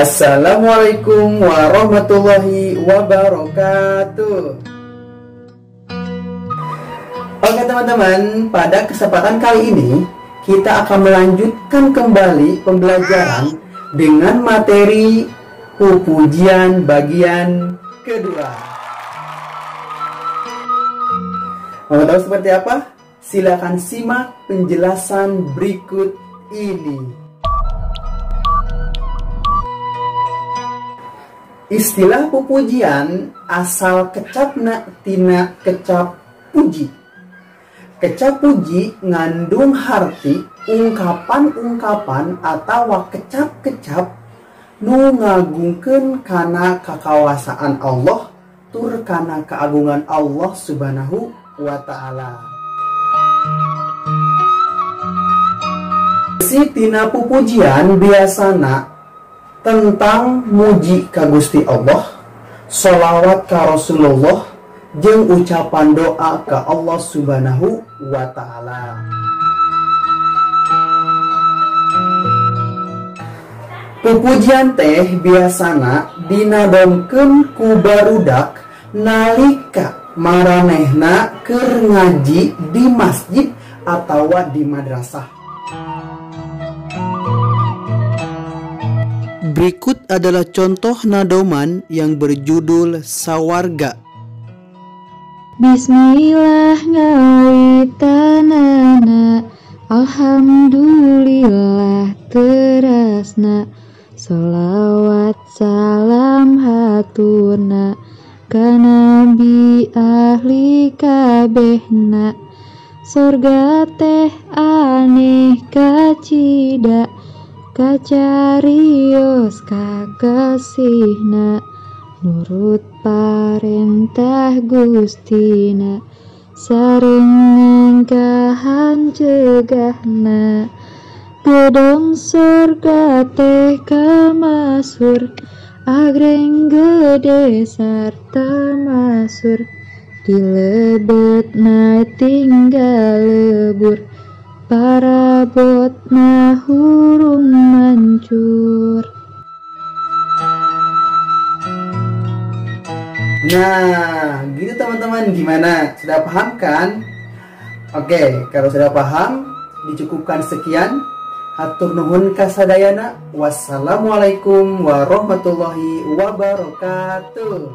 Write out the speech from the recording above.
Assalamualaikum warahmatullahi wabarakatuh. Oke teman-teman, pada kesempatan kali ini kita akan melanjutkan kembali pembelajaran dengan materi pujian bagian kedua. Mau tahu seperti apa? Silakan simak penjelasan berikut ini. Istilah pupujian asal kecapna tina kecap puji. Kecap puji ngandung harti ungkapan-ungkapan atau kecap-kecap nu ngagungkeun kana kakawasaan Allah tur kana keagungan Allah Subhanahu wa ta'ala. Si tina pupujian biasana tentang muji ka Gusti Allah, sholawat ka Rasulullah, jeung ucapan doa ka Allah Subhanahu wa ta'ala. Pupujian teh biasana dinadomkeun ku barudak nalika maranehna keur ngaji di masjid atawa di madrasah. Berikut adalah contoh nadoman yang berjudul Sawarga. Bismillah ngawitanana, alhamdulillah terasna, sholawat salam haturna ka nabi ahli kabehna, sorga teh aneh kacida kacarios kakasihna, nurut parentah Gustina, sareng ningkahan cegahna, gedong sorga teh kamasur, agreng gede sarta masur, dilebetna tinggal lebur, parabotna hurung mancur. Nah, gitu teman-teman, gimana? Sudah paham kan? Oke, kalau sudah paham, dicukupkan sekian. Hatur nuhun kasadayana. Wassalamualaikum warahmatullahi wabarakatuh.